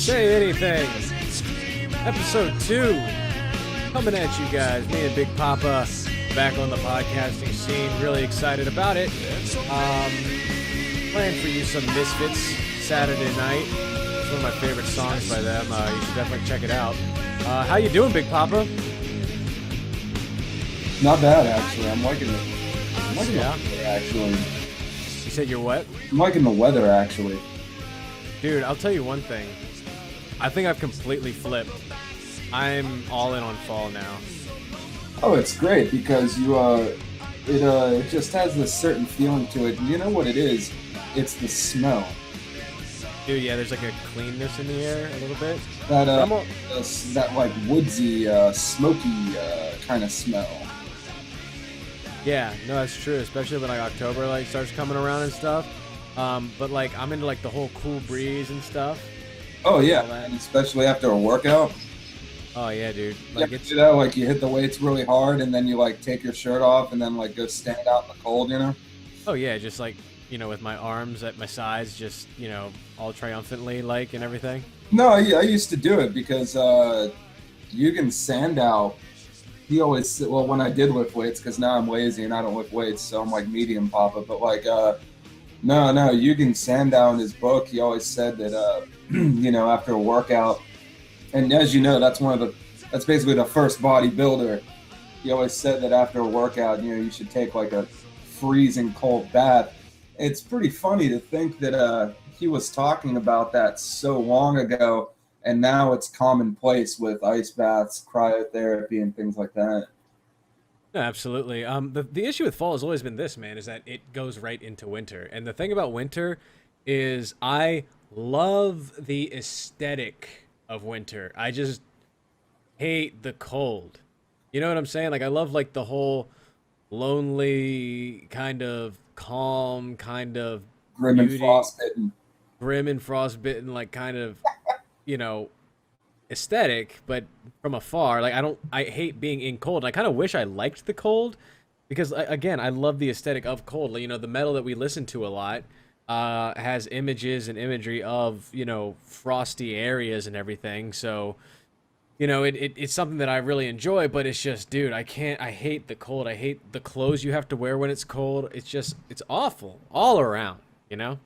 Say Anything, episode 2, coming at you guys. Me and Big Papa back on the podcasting scene. Really excited about it. Playing for you some Misfits Saturday Night. It's one of my favorite songs by them. You should definitely check it out. How you doing, Big Papa? Not bad, actually. I'm liking it. I'm liking the weather, actually. You said you're what? I'm liking the weather, actually. Dude, I'll tell you one thing. I think I've completely flipped. I'm all in on fall now. Oh, it's great because it just has this certain feeling to it. You know what it is? It's the smell. Dude, yeah, there's like a cleanness in the air a little bit. That like woodsy, smoky kind of smell. Yeah, no, that's true, especially when like October like starts coming around and stuff. But like I'm into like the whole cool breeze and stuff. Oh yeah, and especially after a workout. Oh yeah, dude. Like it's like you hit the weights really hard and then you like take your shirt off and then like go stand out in the cold, you know? Oh yeah, just like, you know, with my arms at my sides, just, you know, all triumphantly like and everything. No, I used to do it because Eugen Sandow, he always, well, when I did lift weights, because now I'm lazy and I don't lift weights, so I'm like medium papa, but like, no, Eugen Sandow in his book, he always said that, you know, after a workout, and as you know, that's basically the first bodybuilder. He always said that after a workout, you know, you should take like a freezing cold bath. It's pretty funny to think that he was talking about that so long ago, and now it's commonplace with ice baths, cryotherapy, and things like that. No, absolutely. The issue with fall has always been this, man, is that it goes right into winter. And the thing about winter is I love the aesthetic of winter. I just hate the cold. You know what I'm saying? Like I love like the whole lonely kind of calm kind of grim beauty, and frostbitten. Grim and frostbitten, like kind of, you know, aesthetic, but from afar. Like I hate being in cold. I kind of wish I liked the cold because again, I love the aesthetic of cold. You know, the metal that we listen to a lot has images and imagery of, you know, frosty areas and everything. So, you know, it's something that I really enjoy, but it's just, dude, I hate the cold. I hate the clothes you have to wear when it's cold. It's awful all around, you know?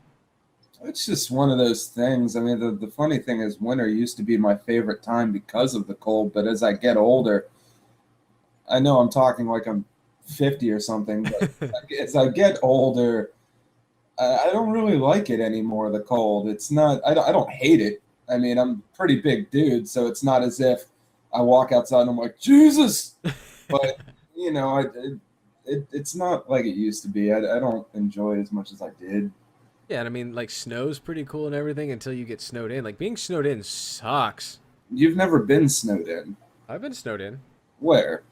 It's just one of those things. I mean, the funny thing is winter used to be my favorite time because of the cold, but as I get older, I know I'm talking like I'm 50 or something, but as I get older, I don't really like it anymore, the cold. It's not, I don't hate it. I mean, I'm a pretty big dude, so it's not as if I walk outside and I'm like, Jesus! But, you know, it's not like it used to be. I don't enjoy it as much as I did. Yeah, and I mean, like, snow's pretty cool and everything until you get snowed in. Like, being snowed in sucks. You've never been snowed in. I've been snowed in. Where?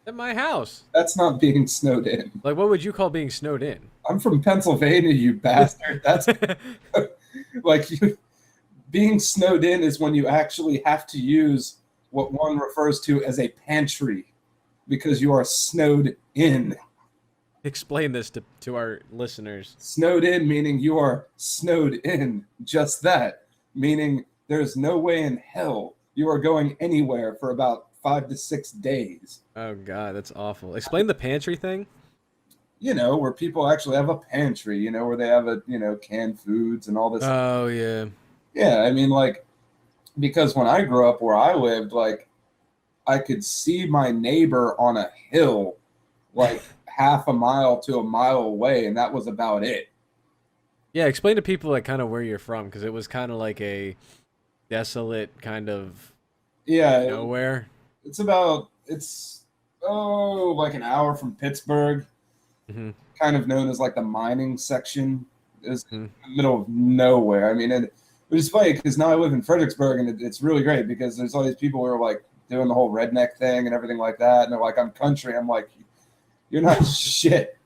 At my house. That's not being snowed in. Like, what would you call being snowed in? I'm from Pennsylvania, you bastard. That's like being snowed in is when you actually have to use what one refers to as a pantry because you are snowed in. Explain this to our listeners. Snowed in meaning you are snowed in. Just that. Meaning there's no way in hell you are going anywhere for about 5 to 6 days. Oh, God, that's awful. Explain the pantry thing. You know, where people actually have a pantry, you know, where they have canned foods and all this. Oh, yeah. Yeah, I mean, like, because when I grew up where I lived, like, I could see my neighbor on a hill, like, half a mile to a mile away, and that was about it. Yeah, explain to people, like, kind of where you're from, because it was kind of like a desolate kind of nowhere. It's like an hour from Pittsburgh. Mm-hmm. Kind of known as like the mining section. It's in the middle of nowhere. I mean, which is funny because now I live in Fredericksburg, and it's really great because there's all these people who are like doing the whole redneck thing and everything like that, and they're like, I'm country. I'm like, you're not shit.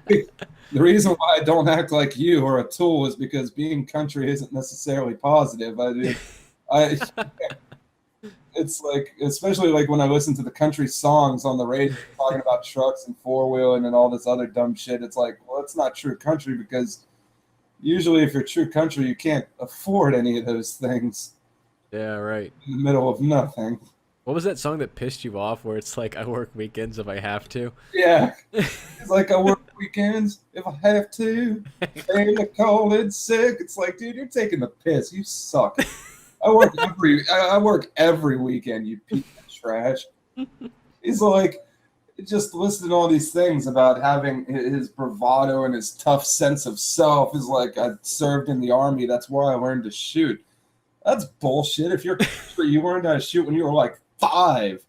The reason why I don't act like you or a tool is because being country isn't necessarily positive. I mean, it's like, especially like when I listen to the country songs on the radio talking about trucks and four-wheeling and all this other dumb shit, it's like, well, that's not true country because Usually, if you're true country, you can't afford any of those things Yeah, right. in the middle of nothing. What was that song that pissed you off where it's like I work weekends if I have to? Yeah, it's like I work weekends if I have to. Pay the cold and sick. It's like, dude, you're taking the piss. You suck. I work every weekend. You piece of trash. He's like, just listing all these things about having his bravado and his tough sense of self. Is like, I served in the army. That's where I learned to shoot. That's bullshit. If you're you learned how to shoot when you were like 5.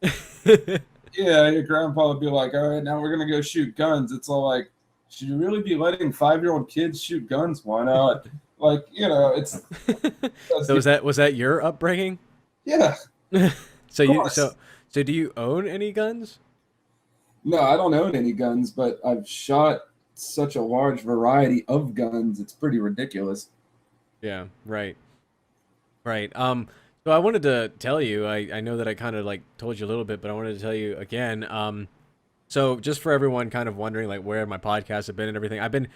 Yeah, your grandpa would be like, all right, now we're gonna go shoot guns. It's all like, should you really be letting 5-year-old kids shoot guns? Why not? Like, it's So was that your upbringing? yeah, So of you course. so do you own any guns? No, I don't own any guns, but I've shot such a large variety of guns. It's pretty ridiculous. Yeah, right. Right. So I wanted to tell you, I know that I kind of like told you a little bit, but I wanted to tell you again. So just for everyone kind of wondering like where my podcasts have been and everything, I've been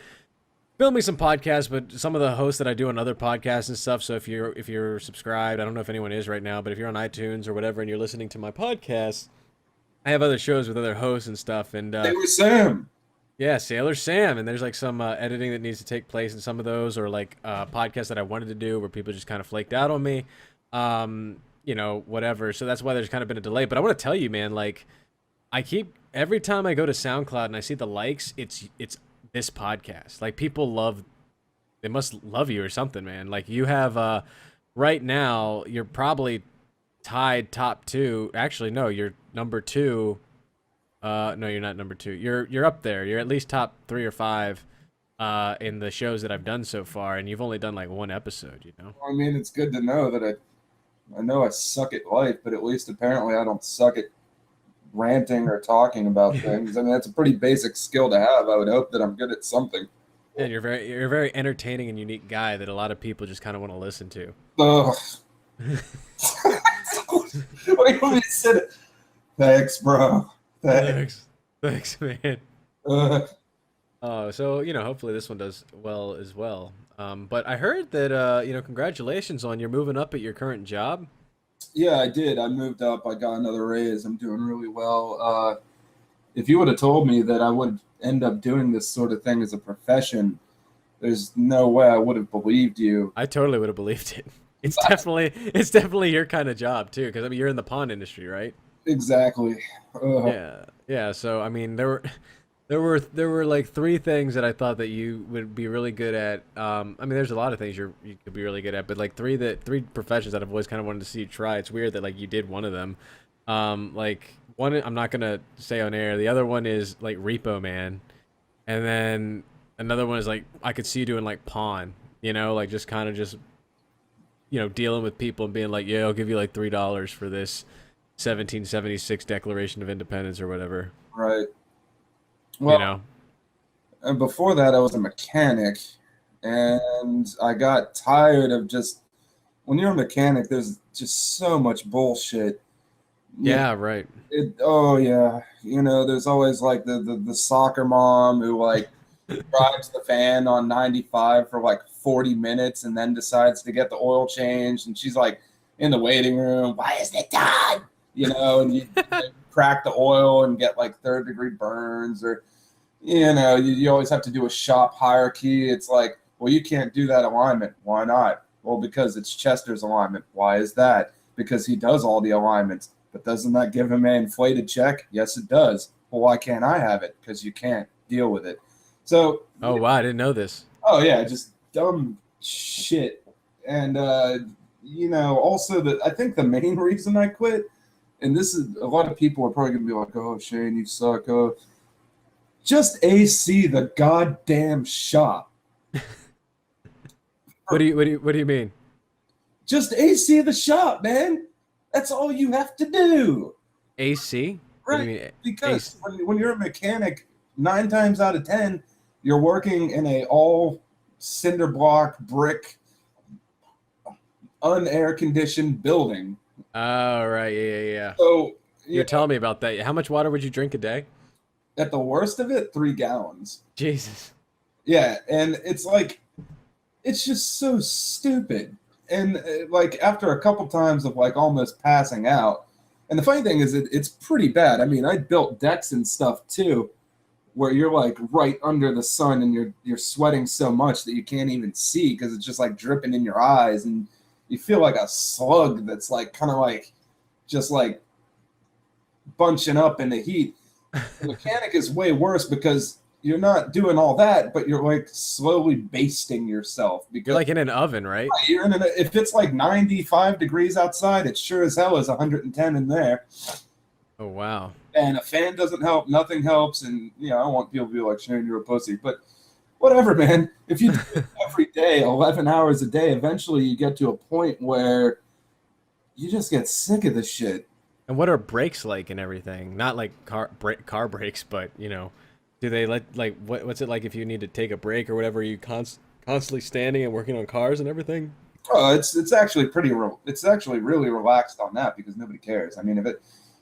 filming some podcasts, but some of the hosts that I do on other podcasts and stuff. So if you're subscribed, I don't know if anyone is right now, but if you're on iTunes or whatever and you're listening to my podcast, I have other shows with other hosts and stuff. And They were Sam. yeah, Sailor Sam, and there's like some editing that needs to take place in some of those, or like podcasts that I wanted to do where people just kind of flaked out on me, whatever. So that's why there's kind of been a delay. But I want to tell you, man, like I keep every time I go to SoundCloud and I see the likes, it's this podcast. Like people love, they must love you or something, man. Like you have right now, you're probably tied top 2. Actually, no, you're number 2. No, you're not number 2. You're up there. You're at least top 3 or 5 in the shows that I've done so far, and you've only done like one episode, you know? I mean, it's good to know that I know I suck at life, but at least apparently I don't suck at ranting or talking about things. I mean, that's a pretty basic skill to have. I would hope that I'm good at something. And you're a very entertaining and unique guy that a lot of people just kind of want to listen to. Ugh. Wait, let me sit it. Thanks, bro. Thanks. Thanks, man. Uh, So hopefully this one does well as well. But I heard that congratulations on you're moving up at your current job. yeah, I did. I moved up. I got another raise. I'm doing really well. If you would have told me that I would end up doing this sort of thing as a profession, there's no way I would have believed you. I totally would have believed it. It's definitely your kind of job too, because I mean you're in the pond industry, right? Exactly. Yeah, yeah. So I mean there were like 3 things that I thought that you would be really good at. I mean there's a lot of things you could be really good at, but like 3 professions that I've always kind of wanted to see you try. It's weird that like you did one of them. Like one I'm not gonna say on air. The other one is like repo man, and then another one is like I could see you doing like pawn. Like just kind of just dealing with people and being like, yeah, I'll give you like $3 for this 1776 Declaration of Independence or whatever. Right. You Well, know. and before that, I was a mechanic, and I got tired of just when you're a mechanic, there's just so much bullshit. Yeah, right. Oh yeah, there's always like the soccer mom who like drives the fan on 95 for like 40 minutes and then decides to get the oil changed, and she's like in the waiting room. Why isn't it done? And you crack the oil and get like third-degree burns, or you always have to do a shop hierarchy. It's like, well, you can't do that alignment. Why not? Well, because it's Chester's alignment. Why is that? Because he does all the alignments. But doesn't that give him an inflated check? Yes, it does. Well, why can't I have it? Because you can't deal with it. So, Oh wow, I didn't know this. oh yeah, just dumb shit. And also I think the main reason I quit, and this is a lot of people are probably gonna be like, "Oh, Shane, you suck." Just AC the goddamn shop. What do you mean? Just AC the shop, man. That's all you have to do. AC? What do you Right. mean? Because when you're a mechanic, 9 times out of 10, you're working in a all cinder block brick, unair conditioned building. Oh right, yeah. So You're telling me about that. How much water would you drink a day? at the worst of it, 3 gallons. Jesus. Yeah, and it's like it's just so stupid. And like after a couple times of like almost passing out, and the funny thing is it's pretty bad. I mean, I built decks and stuff too, where you're like right under the sun and you're sweating so much that you can't even see because it's just like dripping in your eyes, and you feel like a slug that's like kind of like just like bunching up in the heat. The mechanic is way worse because you're not doing all that, but you're like slowly basting yourself You're because like in an oven, right? you're in if it's like 95 degrees outside, it sure as hell is 110 in there. Oh wow. And a fan doesn't help, nothing helps, and I don't want people to be like, Shane, you're a pussy, but whatever, man. If you do it every day, 11 hours a day, eventually you get to a point where you just get sick of the shit. And what are brakes like and everything? Not like car brakes, but do they like what's it like if you need to take a break or whatever? Are you constantly standing and working on cars and everything? Oh, it's actually it's actually really relaxed on that because nobody cares. I mean,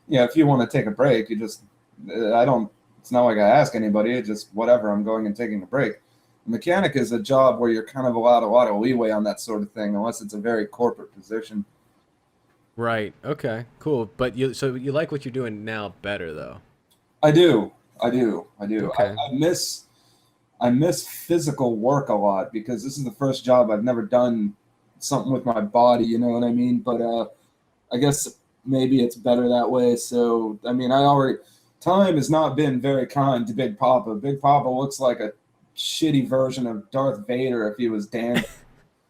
if you want to take a break, you just I don't. It's not like I ask anybody. It's just whatever. I'm going and taking a break. A mechanic is a job where you're kind of allowed a lot of leeway on that sort of thing, unless it's a very corporate position. Right. Okay. Cool. But you like what you're doing now better though. I do. I do. I do. Okay. I miss physical work a lot because this is the first job I've never done something with my body, you know what I mean? But I guess maybe it's better that way. So I mean, time has not been very kind to Big Papa. Big Papa looks like a shitty version of Darth Vader if he was Danzig.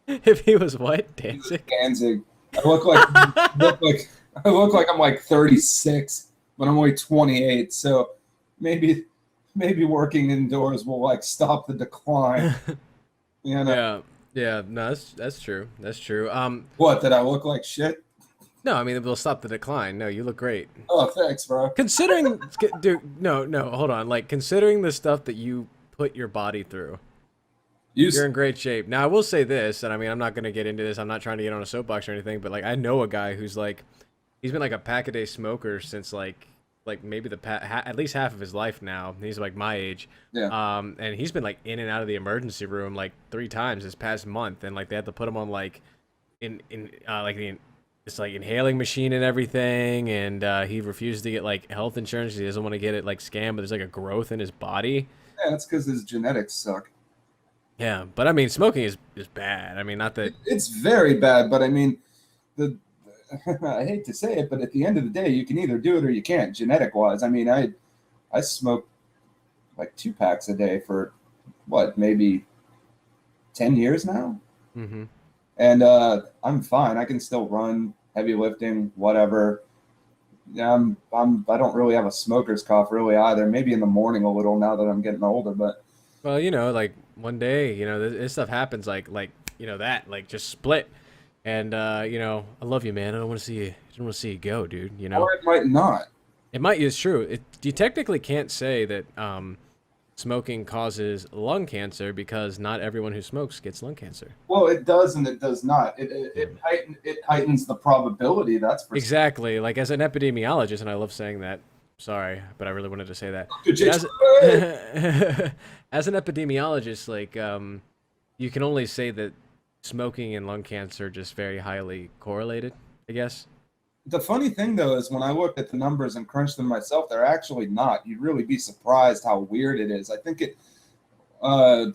If he was what? Dancing? Danzig. I look like I look like I'm like 36, but I'm only 28. So maybe working indoors will like stop the decline. You know. Yeah. Yeah. No, that's true. That's true. What, did I look like shit? No, I mean it will stop the decline. No, you look great. Oh, thanks, bro. Considering, dude, no, hold on. Like considering the stuff that you put your body through, you're in great shape. Now I will say this, and I mean I'm not gonna get into this. I'm not trying to get on a soapbox or anything, but like I know a guy who's like, he's been like a pack a day smoker since like maybe at least half of his life now. He's like my age. Yeah. And he's been like in and out of the emergency room like 3 times this past month, and like they had to put him on like in like the it's like inhaling machine and everything, and he refuses to get like health insurance. He doesn't want to get it like scammed, but there's like a growth in his body. Yeah, that's because his genetics suck. Yeah, but I mean, smoking is bad. I mean, not that It's very bad, but I mean, the I hate to say it, but at the end of the day, you can either do it or you can't, genetic wise. I mean, I smoke like 2 packs a day for what, maybe 10 years now, hmm and I'm fine. I can still run, heavy lifting, whatever. Yeah, I don't really have a smoker's cough really either. Maybe in the morning a little now that I'm getting older, but Well, like one day, this stuff happens, that, like just split, and I love you, man. I don't want to see you. I don't want to see you go, dude. or it might not. It might. It's true. You technically can't say that smoking causes lung cancer because not everyone who smokes gets lung cancer. Well, it does and it does not. It heightens the probability. That's for Exactly. Like as an epidemiologist, and I love saying that. Sorry, but I really wanted to say that. sure. As an epidemiologist, like you can only say that smoking and lung cancer are just very highly correlated, I guess. The funny thing though is when I looked at the numbers and crunched them myself, they're actually not. You'd really be surprised how weird it is. I think uh,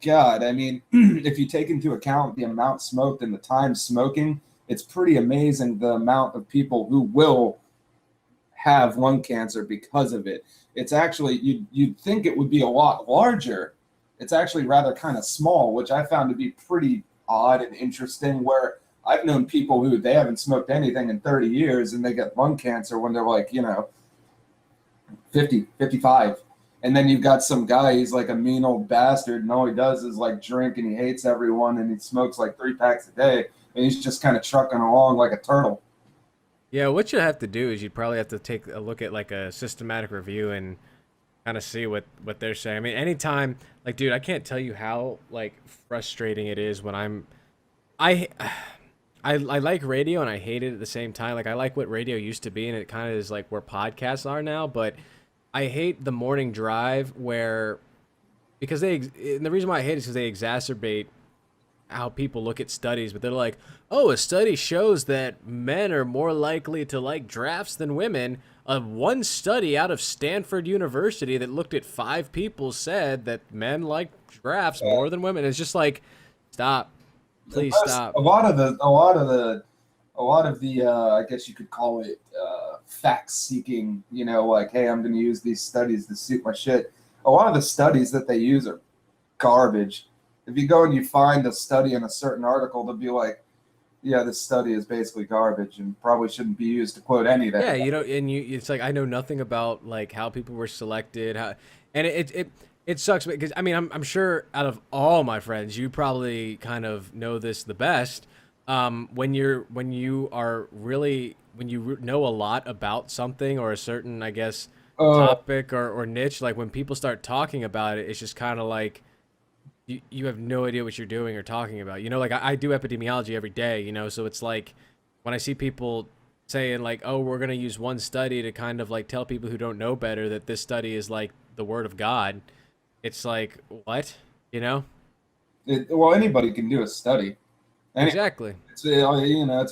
God, I mean, if you take into account the amount smoked and the time smoking, it's pretty amazing the amount of people who will have lung cancer because of it. It's actually, you'd think it would be a lot larger. It's actually rather kind of small, which I found to be pretty odd and interesting, where I've known people who they haven't smoked anything in 30 years and they get lung cancer when they're like, 50, 55. And then you've got some guy, he's like a mean old bastard, and all he does is like drink and he hates everyone and he smokes like 3 packs a day and he's just kind of trucking along like a turtle. Yeah, what you have to do is you'd probably have to take a look at like a systematic review and kind of see what they're saying. I mean, anytime, like, dude, I can't tell you how like frustrating it is when I I like radio and I hate it at the same time. Like I like what radio used to be and it kind of is like where podcasts are now, but I hate the morning drive where and the reason why I hate it is because they exacerbate how people look at studies, but they're like, oh, a study shows that men are more likely to like drafts than women. One study out of Stanford University that looked at 5 people said that men like drafts Yeah. more than women. It's just like, stop, please Plus, stop. a lot of the I guess you could call it fact seeking, like, hey, I'm going to use these studies to suit my shit. A lot of the studies that they use are garbage. If you go and you find a study in a certain article, they'll be like, yeah, this study is basically garbage and probably shouldn't be used to quote anything. Yeah, and it's like I know nothing about like how people were selected, and it sucks because I mean I'm sure out of all my friends, you probably kind of know this the best. When you are really when you know a lot about something or a certain, I guess, Oh, topic or niche, like when people start talking about it, it's just kind of like you have no idea what you're doing or talking about. Like I do epidemiology every day, so it's like when I see people saying like, oh, we're going to use one study to kind of like tell people who don't know better that this study is like the word of God. It's like, what? well, anybody can do a study. Exactly. It's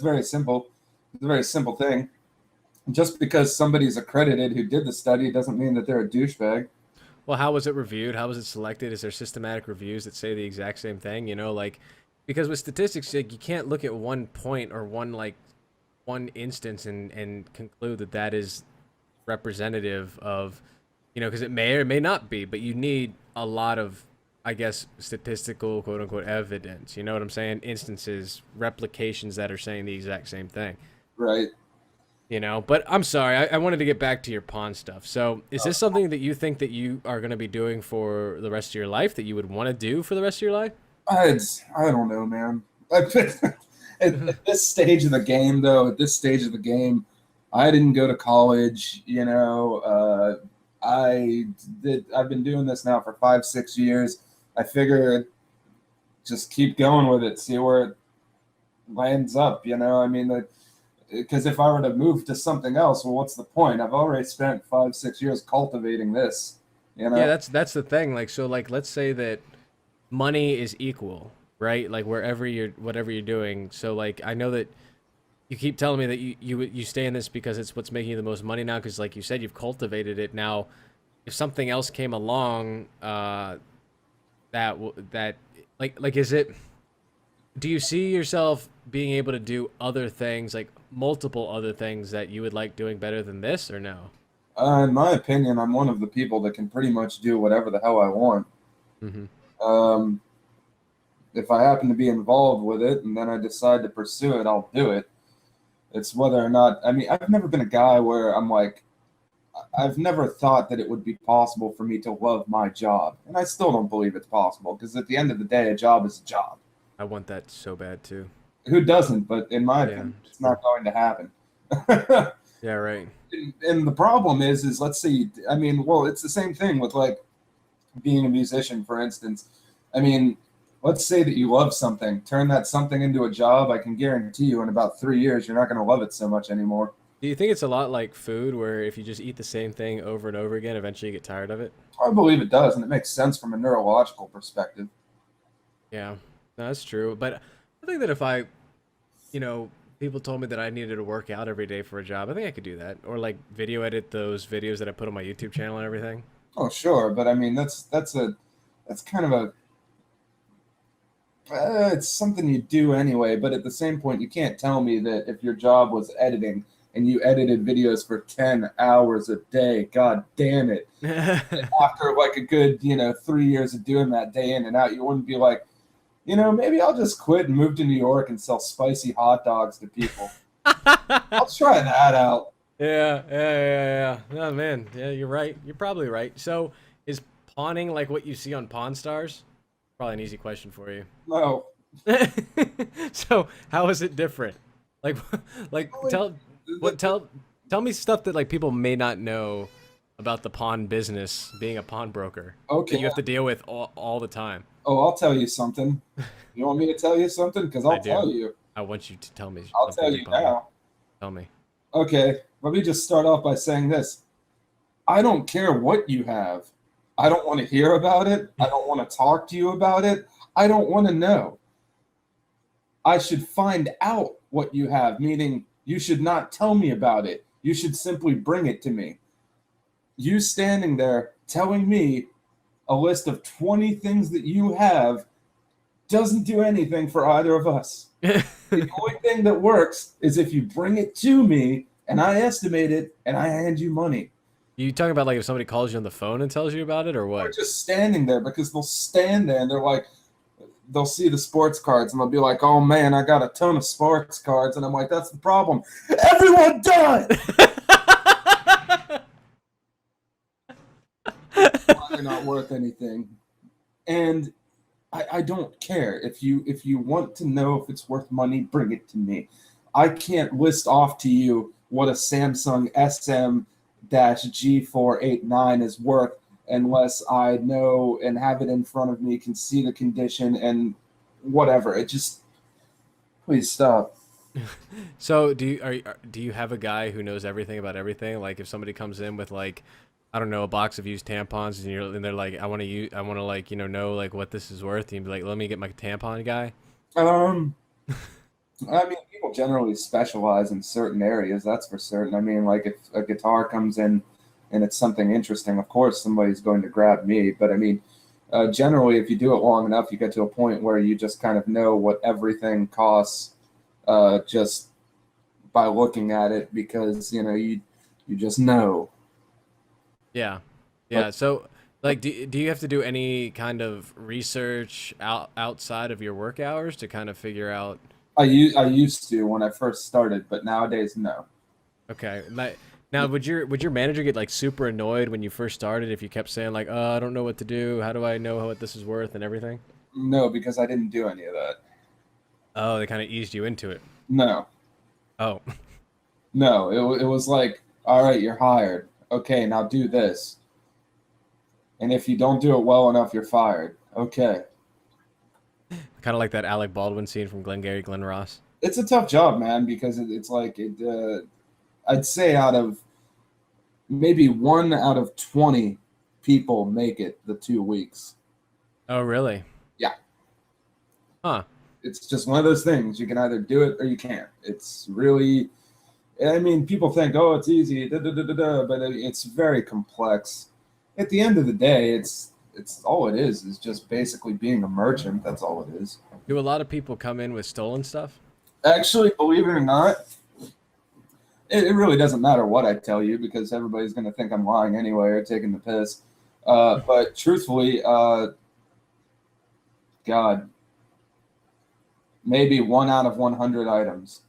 very simple. It's a very simple thing. Just because somebody's accredited who did the study doesn't mean that they're a douchebag. Well, how was it reviewed? How was it selected? Is there systematic reviews that say the exact same thing? Like because with statistics, like, you can't look at one point or one instance and conclude that that is representative of, because it may or may not be, but you need a lot of, I guess, statistical quote unquote evidence. You know what I'm saying? Instances, replications that are saying the exact same thing. Right. But I'm sorry, I wanted to get back to your pawn stuff. So is this something that you think that you are going to be doing for the rest of your life, that you would want to do for the rest of your life? I don't know, man. At this stage of the game, though, at this stage of the game, I didn't go to college. I've been doing this now for 5, 6 years. I figure just keep going with it, see where it lands up. I mean, because if I were to move to something else, well, what's the point? I've already spent 5, 6 years cultivating this. You Yeah, know, that's the thing. Like, so like let's say that money is equal, right? Like wherever you're whatever you're doing. So like I know that you keep telling me that you stay in this because it's what's making you the most money now, because like you said, you've cultivated it. Now if something else came along, that like is it, do you see yourself being able to do other things, like multiple other things that you would like doing better than this, or no? in my opinion, I'm one of the people that can pretty much do whatever the hell I want. Mm-hmm. Um, if I happen to be involved with it and then I decide to pursue it, I'll do it. It's whether or not, I mean, I've never been a guy where I'm like, I've never thought that it would be possible for me to love my job. And I still don't believe it's possible because at the end of the day, a job is a job. I want that so bad too. Who doesn't? But in my Yeah, opinion, it's it's true. not going to happen. Yeah, right. And the problem is let's say, I mean, well, it's the same thing with like being a musician, for instance. I mean, let's say that you love something, turn that something into a job. I can guarantee you in about 3 years, you're not going to love it so much anymore. Do you think it's a lot like food, where if you just eat the same thing over and over again, eventually you get tired of it? I believe it does, and it makes sense from a neurological perspective. Yeah, no, that's true. But I think that if people told me that I needed to work out every day for a job, I think I could do that. Or like video edit those videos that I put on my YouTube channel and everything. Oh, sure, but I mean, that's kind of it's something you do anyway. But at the same point, you can't tell me that if your job was editing and you edited videos for 10 hours a day, god damn it, after like a good 3 years of doing that day in and out, you wouldn't be like, maybe I'll just quit and move to New York and sell spicy hot dogs to people. I'll try that out. Yeah. Oh man, yeah, you're right. You're probably right. So, is pawning like what you see on Pawn Stars? Probably an easy question for you. No. So, how is it different? Like, like tell me stuff that like people may not know about the pawn business, being a pawnbroker, that Okay. you have to deal with all the time. Oh, I'll tell you something. You want me to tell you something? Because I I'll do. tell you. I want you to tell me I'll something tell you're you pawned. now. Tell me. Okay. Let me just start off by saying this. I don't care what you have. I don't want to hear about it. I don't want to talk to you about it. I don't want to know. I should find out what you have, meaning you should not tell me about it. You should simply bring it to me. You standing there telling me a list of 20 things that you have doesn't do anything for either of us. The only thing that works is if you bring it to me and I estimate it and I hand you money. You talking about like if somebody calls you on the phone and tells you about it, or Or what? just standing there because they'll stand there and they're like, they'll see the sports cards and they'll be like, oh man, I got a ton of sports cards. And I'm like, that's the problem. Everyone does. They're not worth anything. And I don't care. If you want to know if it's worth money, bring it to me. I can't list off to you what a Samsung SM-G489 is worth unless I know and have it in front of me, can see the condition and whatever. It just, please stop. So do you have a guy who knows everything about everything? Like if somebody comes in with like, I don't know, a box of used tampons, and they're like, I want to like know like what this is worth. And you'd be like, let me get my tampon guy. Um, I mean, people generally specialize in certain areas. That's for certain. I mean, like if a guitar comes in and it's something interesting, of course somebody's going to grab me. But I mean, generally, if you do it long enough, you get to a point where you just kind of know what everything costs, just by looking at it, because you just know. Yeah, yeah. So like, do you have to do any kind of research outside of your work hours to kind of figure out? I used to when I first started, but nowadays no. Okay, like now would your manager get like super annoyed when you first started if you kept saying like, I don't know what to do. How do I know what this is worth and everything? No, because I didn't do any of that. Oh, they kind of eased you into it. No, Oh, no. It was like, all right, you're hired. Okay, now do this. And if you don't do it well enough, you're fired. Okay. kind of like that Alec Baldwin scene from Glengarry Glen Ross. It's a tough job, man, because it's like I'd say out of maybe 1 out of 20 people make it the 2 weeks. Oh, really? Yeah. Huh. It's just one of those things. You can either do it or you can't. It's really, I mean, people think, oh, it's easy, da, da, da, da, da, but it's very complex. At the end of the day, it's all it is just basically being a merchant. That's all it is. Do a lot of people come in with stolen stuff? Actually, believe it or not, it really doesn't matter what I tell you because everybody's going to think I'm lying anyway or taking the piss. But truthfully, God, maybe 1 out of 100 items.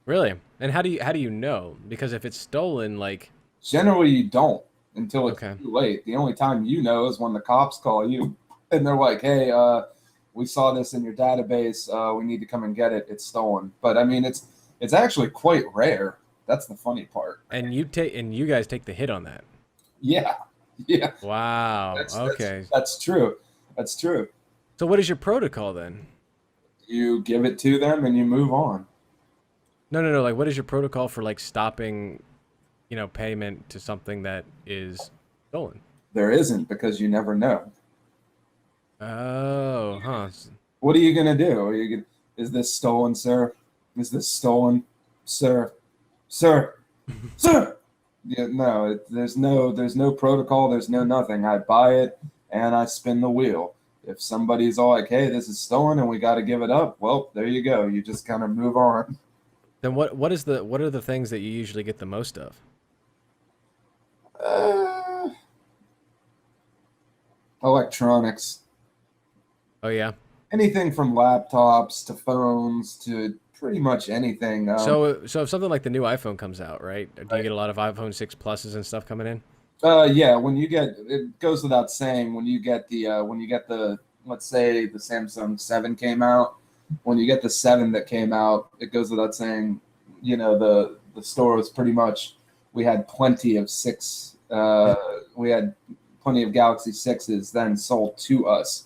Really? And how do you know? Because if it's stolen, like, Generally, you don't until it's okay. too late. The only time you know is when the cops call you and they're like, "Hey, we saw this in your database. We need to come and get it. It's stolen." But I mean, it's actually quite rare. That's the funny part. And you guys take the hit on that. Yeah, yeah. Wow. That's Okay. that's true. That's true. So what is your protocol then? You give it to them and you move on. No, no, no. Like, what is your protocol for like stopping, payment to something that is stolen? There isn't because you never know. Oh, huh. What are you gonna do? Is this stolen, sir? Is this stolen, sir? Sir, sir. Yeah, no, there's no protocol. There's no nothing. I buy it and I spin the wheel. If somebody's all like, "Hey, this is stolen and we got to give it up," well, there you go. You just kind of move on. Then what are the things that you usually get the most of? Uh, Electronics. Oh yeah. Anything from laptops to phones to pretty much anything. So if something like the new iPhone comes out, right? Do you get a lot of iPhone 6 pluses and stuff coming in? Yeah, when you get, it goes without saying, when you get the, let's say the Samsung 7 came out, when you get the 7 that came out, it goes without saying, the store was pretty much, we had plenty of we had plenty of Galaxy 6s then sold to us,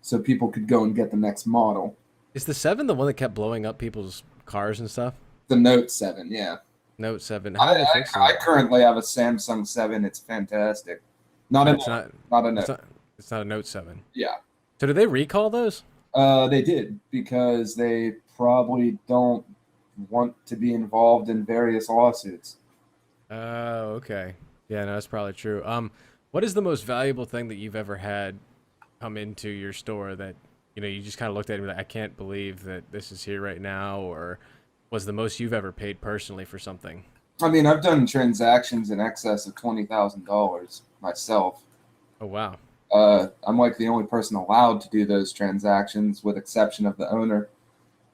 so people could go and get the next model. Is the 7 the one that kept blowing up people's cars and stuff? The Note 7, yeah. Note 7. How are they fixing I it? currently have a Samsung 7. It's fantastic. Not a It's Note, not not a it's Note. not it's not a Note 7. Yeah. So do they recall those? They did because they probably don't want to be involved in various lawsuits. Oh, okay. Yeah, no, that's probably true. What is the most valuable thing that you've ever had come into your store that, you just kind of looked at it and be like, I can't believe that this is here right now, or was the most you've ever paid personally for something? I mean, I've done transactions in excess of $20,000 myself. Oh, wow. I'm like the only person allowed to do those transactions, with exception of the owner.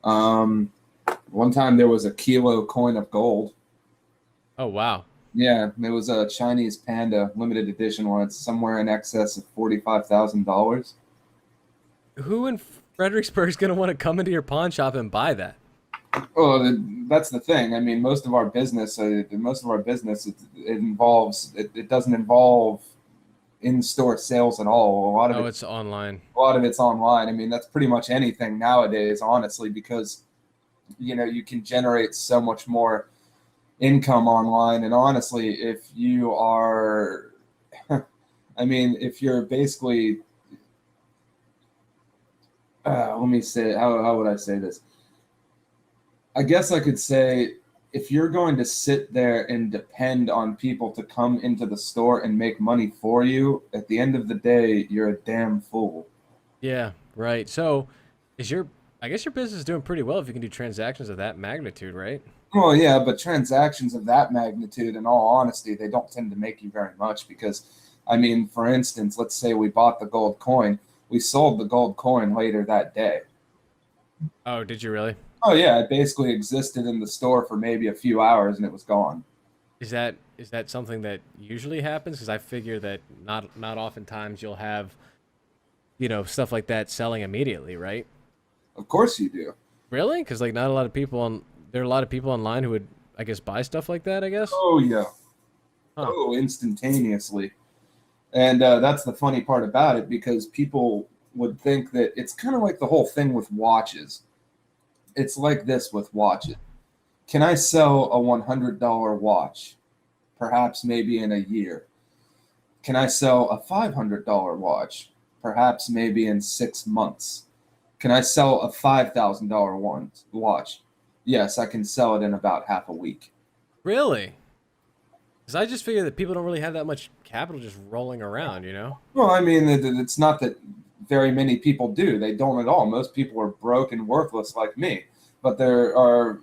Um, One time there was a kilo coin of gold. Oh, wow. Yeah, it was a Chinese panda limited edition one. It's somewhere in excess of $45,000. Who in Fredericksburg is going to want to come into your pawn shop and buy that? Oh, that's the thing. I mean, most of our business, it involves, it doesn't involve in-store sales at all. Oh, it's online. A lot of it's online. I mean, that's pretty much anything nowadays, honestly, because you can generate so much more income online. And honestly, if you are, I mean, if you're basically, let me say, how would I say this? I guess I could say, if you're going to sit there and depend on people to come into the store and make money for you, at the end of the day, you're a damn fool. Yeah, right. So, is your I guess your business is doing pretty well if you can do transactions of that magnitude, right? Well, yeah, but transactions of that magnitude, in all honesty, they don't tend to make you very much because, I mean, for instance, let's say we bought the gold coin, we sold the gold coin later that day. Oh, did you really? Oh, yeah, it basically existed in the store for maybe a few hours and it was gone. Is that something that usually happens? Because I figure that not oftentimes you'll have, stuff like that selling immediately, right? Of course you do. Really? Because like not a lot of people on there are a lot of people online who would, I guess, buy stuff like that, I guess. Oh, yeah. Huh. Oh, instantaneously. And that's the funny part about it because people would think that it's kind of like the whole thing with watches. It's like this with watches. Can I sell a $100 watch? Perhaps maybe in a year. Can I sell a $500 watch? Perhaps maybe in 6 months. Can I sell a $5,000 watch? Yes, I can sell it in about half a week. Really? Because I just figure that people don't really have that much capital just rolling around, you know? Well, I mean, it's not that very many people do. They don't at all. Most people are broke and worthless like me. But there are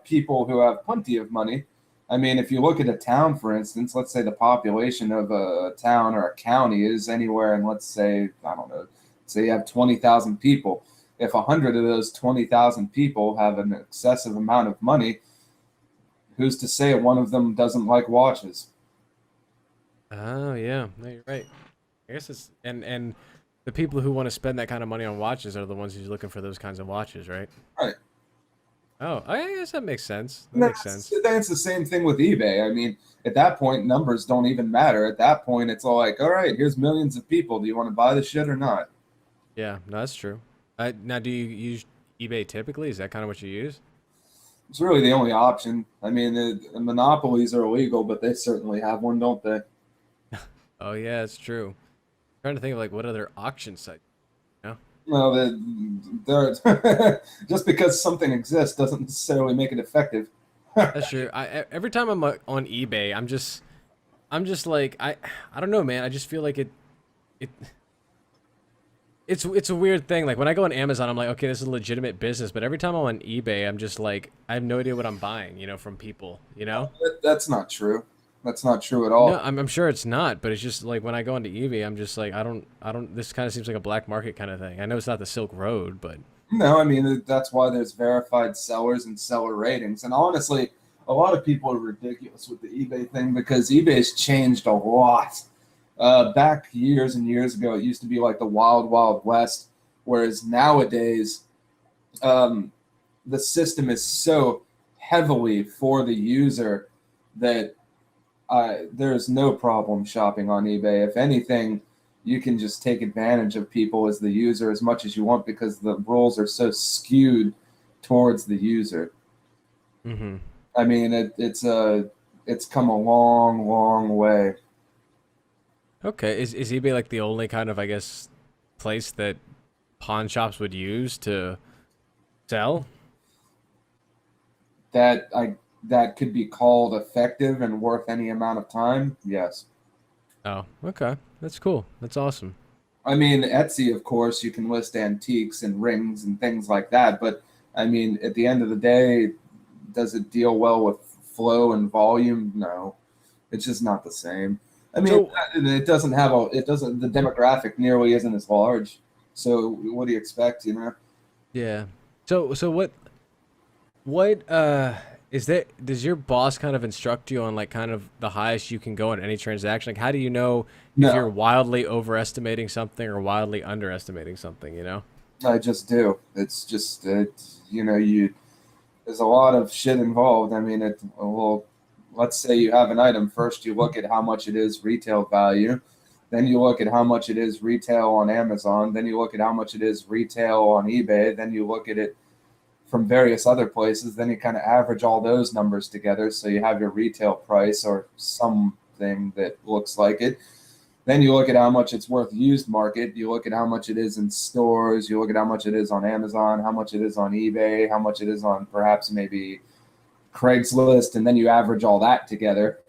people who have plenty of money. I mean, if you look at a town, for instance, let's say the population of a town or a county is anywhere in, let's say, I don't know, say you have 20,000 people. If 100 of those 20,000 people have an excessive amount of money, who's to say one of them doesn't like watches? Oh yeah, no, you're right. I guess it's and the people who want to spend that kind of money on watches are the ones who's looking for those kinds of watches, right? Right. Oh, I guess that makes sense. That And makes that's, sense. that's the same thing with eBay. I mean, at that point, numbers don't even matter. At that point, it's all like, all right, here's millions of people. Do you want to buy the shit or not? Yeah, no, that's true. Now, do you use eBay typically? Is that kind of what you use? It's really the only option. I mean, the monopolies are illegal, but they certainly have one, don't they? Oh yeah, it's true. Trying to think of like what other auction site, you know? Well, they're just because something exists doesn't necessarily make it effective. That's true. Every time I'm on eBay, I'm just like I don't know, man. I just feel like it it's a weird thing. Like when I go on Amazon, I'm like, okay, this is a legitimate business. But every time I'm on eBay, I'm just like, I have no idea what I'm buying, from people, you know? That's not true. That's not true at No, all. I'm sure it's not, but it's just like when I go onto eBay, I'm just like, I don't. This kind of seems like a black market kind of thing. I know it's not the Silk Road, but No, I mean, that's why there's verified sellers and seller ratings. And honestly, a lot of people are ridiculous with the eBay thing because eBay's changed a lot. Back years and years ago, it used to be like the wild, wild west, whereas nowadays, um, the system is so heavily for the user that there's no problem shopping on eBay. If anything, you can just take advantage of people as the user as much as you want because the rules are so skewed towards the user. hmm. I mean, it's come a long, long way. Okay. Is eBay like the only kind of, I guess, place that pawn shops would use to sell? That could be called effective and worth any amount of time. Yes. Oh, okay. That's cool. That's awesome. I mean, Etsy, of course, you can list antiques and rings and things like that. But I mean, at the end of the day, does it deal well with flow and volume? No, it's just not the same. I mean, So, it doesn't have it doesn't, the demographic nearly isn't as large. So what do you expect, you know? yeah. So what is that, does your boss kind of instruct you on like kind of the highest you can go in any transaction? Like how do you know if you're No, wildly overestimating something or wildly underestimating something, you know? I just do. It's just, there's a lot of shit involved. I mean, well, let's say you have an item. First, you look at how much it is retail value. Then you look at how much it is retail on Amazon. Then you look at how much it is retail on eBay. Then you look at it from various other places. Then you kind of average all those numbers together. So you have your retail price or something that looks like it. Then you look at how much it's worth used market. You look at how much it is in stores. You look at how much it is on Amazon, how much it is on eBay, how much it is on perhaps maybe Craigslist, and then you average all that together.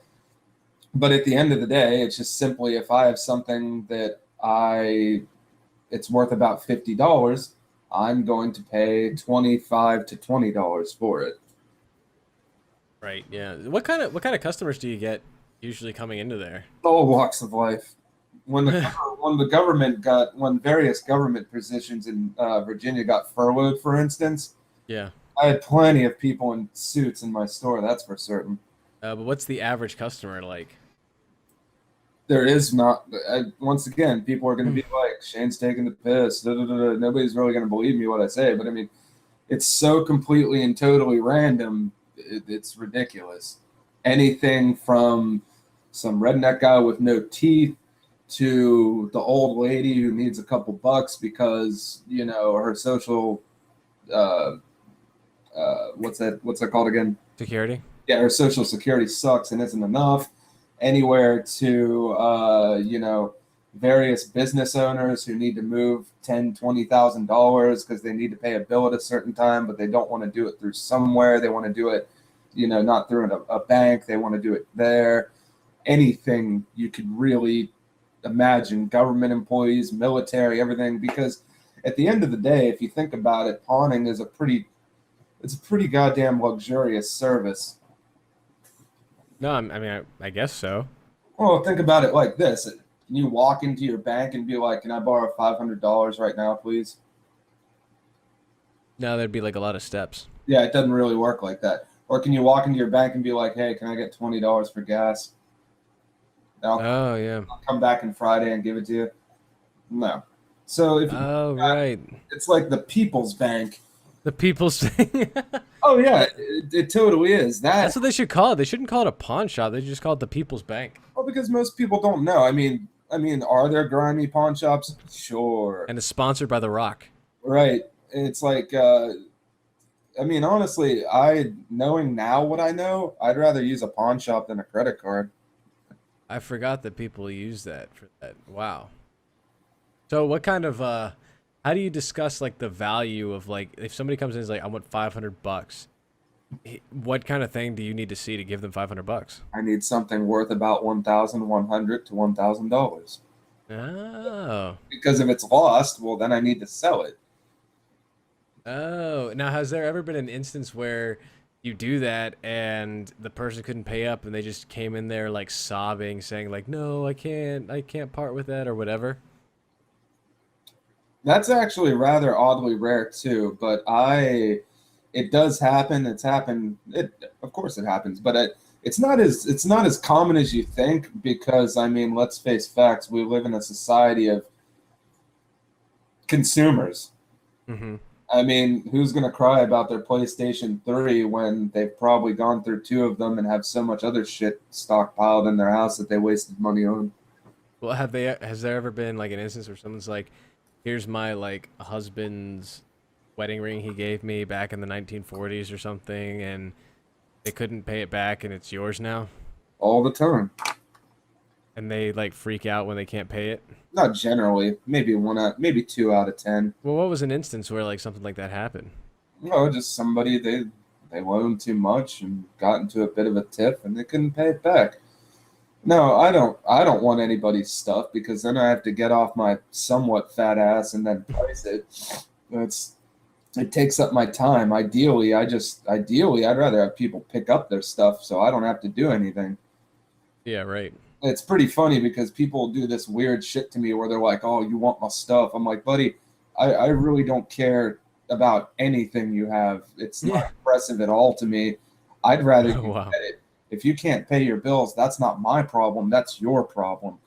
But at the end of the day, it's just simply if I have something that it's worth about $50, I'm going to pay $25 to $20 for it. Right. Yeah. What kind of customers do you get usually coming into there? All walks of life. When various government positions in Virginia got furloughed, for instance, Yeah. I had plenty of people in suits in my store. That's for certain. But what's the average customer like? There is not. Once again, people are going to Hmm. be like, "Shane's taking the piss." Da, da, da, da. Nobody's really going to believe me what I say, but I mean, it's so completely and totally random. It's ridiculous. Anything from some redneck guy with no teeth to the old lady who needs a couple bucks because her social uh, what's that called again? Security? Yeah, her social security sucks and isn't enough. Anywhere to various business owners who need to move $10,000 to $20,000 because they need to pay a bill at a certain time, but they don't want to do it through somewhere. They want to do it, not through a bank. They want to do it there. Anything you could really imagine, government employees, military, everything. Because at the end of the day, if you think about it, pawning is it's a pretty goddamn luxurious service. No, I mean, I guess so. Well, think about it like this: can you walk into your bank and be like, "Can I borrow $500 right now, please?" No, there'd be like a lot of steps. Yeah, it doesn't really work like that. Or can you walk into your bank and be like, "Hey, can I get $20 for gas? I'll Oh, yeah. come back on Friday and give it to you." No. So if Oh, right. it's like the People's Bank. The people's thing. Oh yeah, it totally is that. That's what they should call it. They shouldn't call it a pawn shop. They should just call it the people's bank. Well, because most people don't know. I mean, are there grimy pawn shops? Sure. And it's sponsored by The Rock. Right. It's like, I mean, honestly, knowing now what I know, I'd rather use a pawn shop than a credit card. I forgot that people use that for that. Wow. So what kind of how do you discuss like the value of like if somebody comes in and is like I want 500 bucks, what kind of thing do you need to see to give them 500 bucks? I need something worth about 1,100 to $1,000. Oh. Because if it's lost, well, then I need to sell it. Oh. Now has there ever been an instance where you do that and the person couldn't pay up and they just came in there like sobbing saying like no, I can't part with that or whatever? That's actually rather oddly rare too, but it does happen. It's happened. Of course, it happens, but it's not as common as you think. Because I mean, let's face facts. We live in a society of consumers. Mhm. I mean, who's going to cry about their PlayStation 3 when they've probably gone through two of them and have so much other shit stockpiled in their house that they wasted money on? Well, has there ever been like an instance where someone's like, "Here's my like husband's wedding ring he gave me back in the 1940s or something," and they couldn't pay it back, and it's yours now? All the time. And they like freak out when they can't pay it. Not generally, maybe maybe 2 out of 10. Well, what was an instance where like something like that happened? No, just somebody they loaned too much and got into a bit of a tiff and they couldn't pay it back. No, I don't want anybody's stuff because then I have to get off my somewhat fat ass and then price it. It's it takes up my time. Ideally I'd rather have people pick up their stuff so I don't have to do anything. Yeah, right. It's pretty funny because people do this weird shit to me where they're like, "Oh, you want my stuff?" I'm like, "Buddy, I really don't care about anything you have. It's not Yeah. impressive at all to me. I'd rather Oh, you wow. get it. If you can't pay your bills, that's not my problem. That's your problem."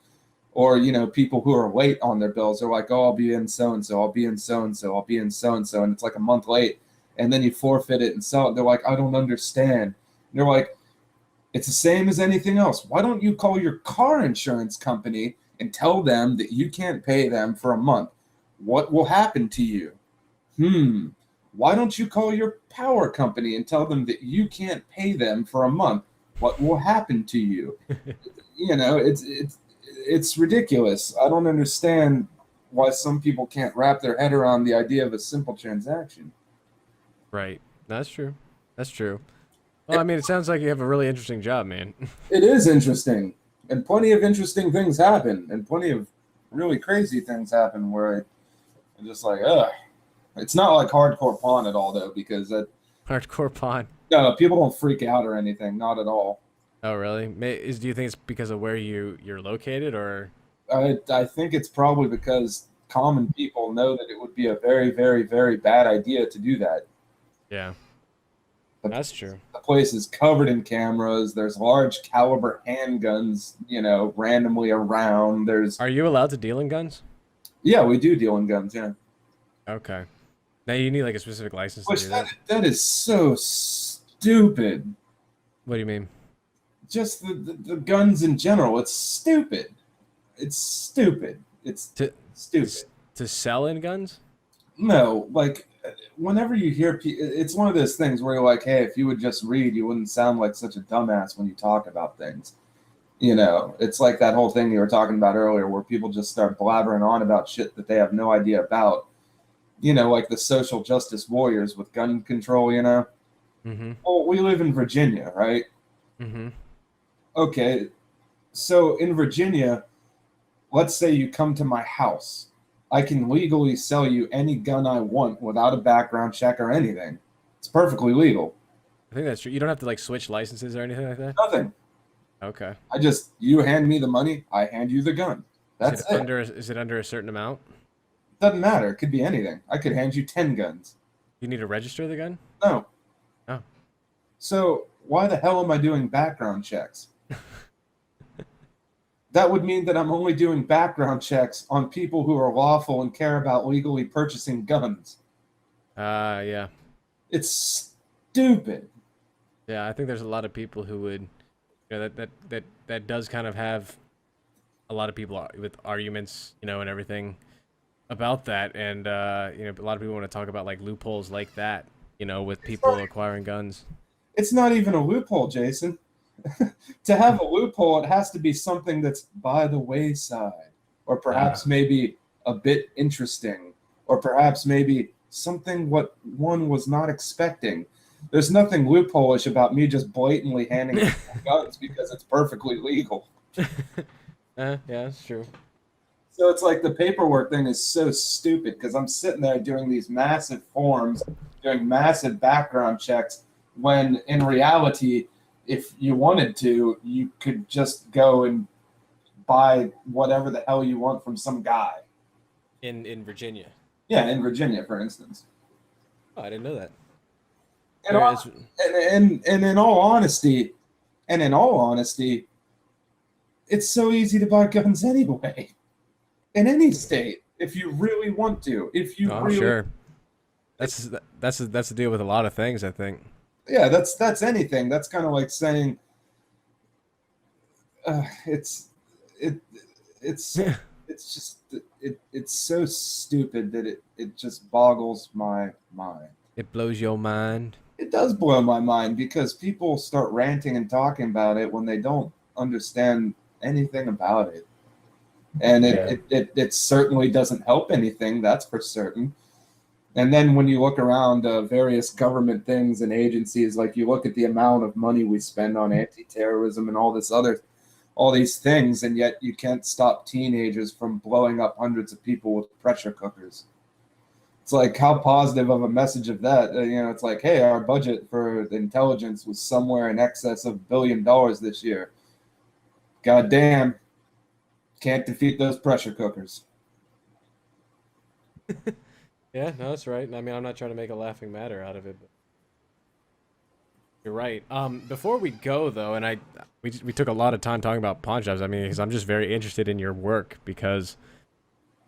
Or, people who are late on their bills are like, "Oh, I'll be in so and so, I'll be in so and so, I'll be in so and so," and it's like a month late, and then you forfeit it and sell it. They're like, "I don't understand." And they're like, it's the same as anything else. Why don't you call your car insurance company and tell them that you can't pay them for a month? What will happen to you? Hmm. Why don't you call your power company and tell them that you can't pay them for a month? What will happen to you? It's ridiculous. I don't understand why some people can't wrap their head around the idea of a simple transaction. Right. That's true. That's true. Well, I mean, it sounds like you have a really interesting job, man. It is interesting, and plenty of interesting things happen, and plenty of really crazy things happen where I'm just like, ugh. It's not like hardcore pawn at all, though, because Hardcore pawn. no, people don't freak out or anything, not at all. Oh, really? Do you think it's because of where you're located, or? I think it's probably because common people know that it would be a very, very, very bad idea to do that. Yeah, The, that's true. the place is covered in cameras. There's large caliber handguns, randomly around. Are you allowed to deal in guns? Yeah, we do deal in guns, yeah. Okay. Now you need like a specific license to Which do that that. that is so stupid. What do you mean? Just the guns in general. It's stupid. It's stupid. It's To to, stupid. s- to sell in guns? No, like whenever you hear, it's one of those things where you're like, hey, if you would just read, you wouldn't sound like such a dumbass when you talk about things. It's like that whole thing you were talking about earlier where people just start blabbering on about shit that they have no idea about. Like the social justice warriors with gun control. Mm-hmm. Well, we live in Virginia, right? Mm-hmm. Okay, so in Virginia, let's say you come to my house. I can legally sell you any gun I want without a background check or anything. It's perfectly legal. I think that's true. You don't have to like switch licenses or anything like that. Nothing. Okay. You hand me the money, I hand you the gun. That's it. Is it under a certain amount? Doesn't matter. It could be anything. I could hand you 10 guns. You need to register the gun? No. Oh. So why the hell am I doing background checks? That would mean that I'm only doing background checks on people who are lawful and care about legally purchasing guns. Yeah. It's stupid. Yeah, I think there's a lot of people who would, that does kind of have a lot of people with arguments, and everything about that, and a lot of people want to talk about like loopholes like that, with people acquiring guns. It's not even a loophole, Jason. To have a loophole, it has to be something that's by the wayside, or perhaps maybe a bit interesting, or perhaps maybe something what one was not expecting. There's nothing loopholeish about me just blatantly handing people guns because it's perfectly legal. Yeah, that's true. So it's like the paperwork thing is so stupid because I'm sitting there doing these massive forms, doing massive background checks, when in reality, if you wanted to, you could just go and buy whatever the hell you want from some guy. In Virginia. Yeah, in Virginia, for instance. Oh, I didn't know that. And, in all honesty, it's so easy to buy guns anyway. In any state, if you really want to. If you Oh, I'm really sure. That's the deal with a lot of things, I think. Yeah, that's anything. That's kind of like saying it's it it's it's just it's so stupid that it just boggles my mind. It blows your mind. It does blow my mind because people start ranting and talking about it when they don't understand anything about it. And Yeah. it certainly doesn't help anything, that's for certain. And then when you look around various government things and agencies, like you look at the amount of money we spend on anti-terrorism and all these things, and yet you can't stop teenagers from blowing up hundreds of people with pressure cookers. It's like, how positive of a message of that? It's like, hey, our budget for intelligence was somewhere in excess of $1 billion this year. God damn, can't defeat those pressure cookers. Yeah, no, that's right. I mean, I'm not trying to make a laughing matter out of it, but you're right. Before we go though, and we took a lot of time talking about pawn shops. I mean, because I'm just very interested in your work because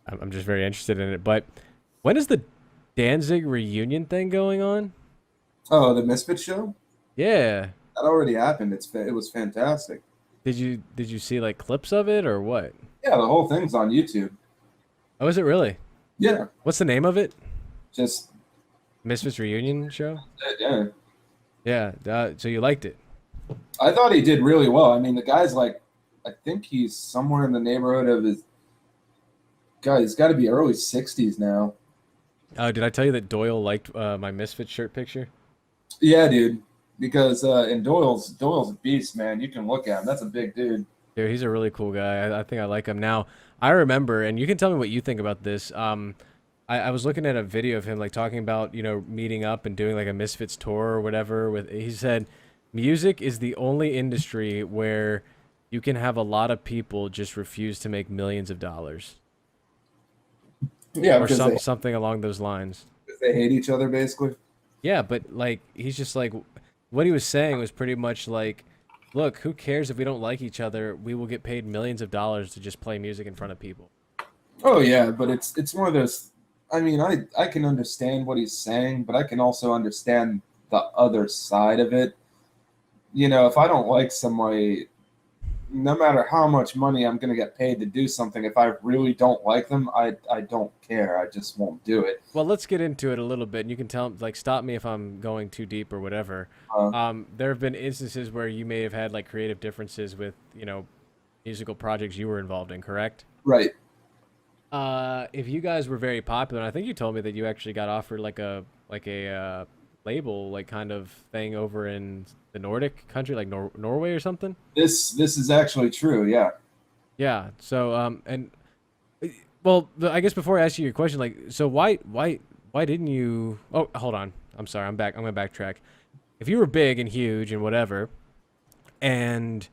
I'm just very interested in it. But when is the Danzig reunion thing going on? Oh, the Misfit show? Yeah. That already happened. It was fantastic. Did you see like clips of it or what? Yeah, the whole thing's on YouTube. Oh, is it really? Yeah, What's the name of it? just Misfits reunion show? yeah. Yeah. So you liked it? I thought he did really well. I mean, the guy's like, I think he's somewhere in the neighborhood of his. God, he's got to be early 60s now. Did I tell you that Doyle liked my Misfits shirt picture? Yeah, dude. Because and Doyle's a beast, man. You can look at him. That's a big dude. Dude, he's a really cool guy. I think I like him. Now, I remember, and you can tell me what you think about this. I was looking at a video of him like talking about, meeting up and doing like a Misfits tour or whatever. He said, music is the only industry where you can have a lot of people just refuse to make millions of dollars, Yeah, or because something along those lines. they hate each other, basically. Yeah, but like he's just like what he was saying was pretty much like, look, who cares if we don't like each other? We will get paid millions of dollars to just play music in front of people. Oh yeah, but it's one of those. I mean, I can understand what he's saying, but I can also understand the other side of it. If I don't like somebody, no matter how much money I'm going to get paid to do something, if I really don't like them, I don't care. I just won't do it. Well, let's get into it a little bit, and you can stop me if I'm going too deep or whatever. There have been instances where you may have had like creative differences with, musical projects you were involved in, correct? Right. If you guys were very popular, and I think you told me that you actually got offered like a label like kind of thing over in the Nordic country, like Norway or something. This is actually true. Yeah. Yeah. So and well, I guess before I ask you your question, like, so why didn't you? Oh, hold on. I'm sorry. I'm back. I'm gonna backtrack. If you were big and huge and whatever, and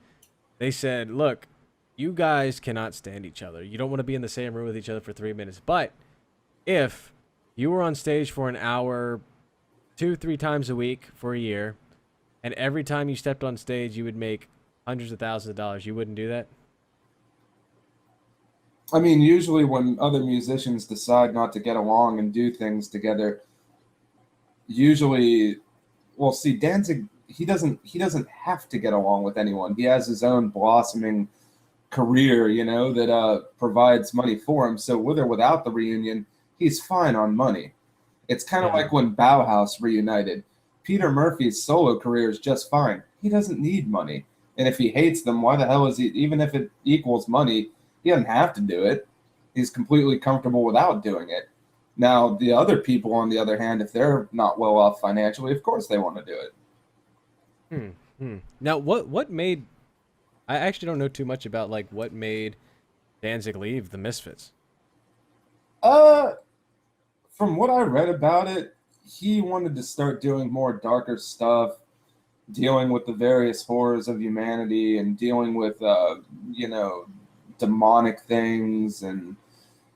they said, look, you guys cannot stand each other. You don't want to be in the same room with each other for 3 minutes. But if you were on stage for an hour, 2, 3 times a week for a year, and every time you stepped on stage, you would make hundreds of thousands of dollars, you wouldn't do that? I mean, usually when other musicians decide not to get along and do things together, usually, well, see, Danzig, he doesn't have to get along with anyone. He has his own blossoming career, that provides money for him. So with or without the reunion, he's fine on money. It's kind of Yeah. like when Bauhaus reunited. Peter Murphy's solo career is just fine. He doesn't need money. And if he hates them, why the hell is he, even if it equals money, he doesn't have to do it. He's completely comfortable without doing it. Now, the other people, on the other hand, if they're not well off financially, of course they want to do it. Now, what made? I actually don't know too much about like what made Danzig leave the Misfits. Uh, from what I read about it, he wanted to start doing more darker stuff, dealing with the various horrors of humanity and dealing with, demonic things. And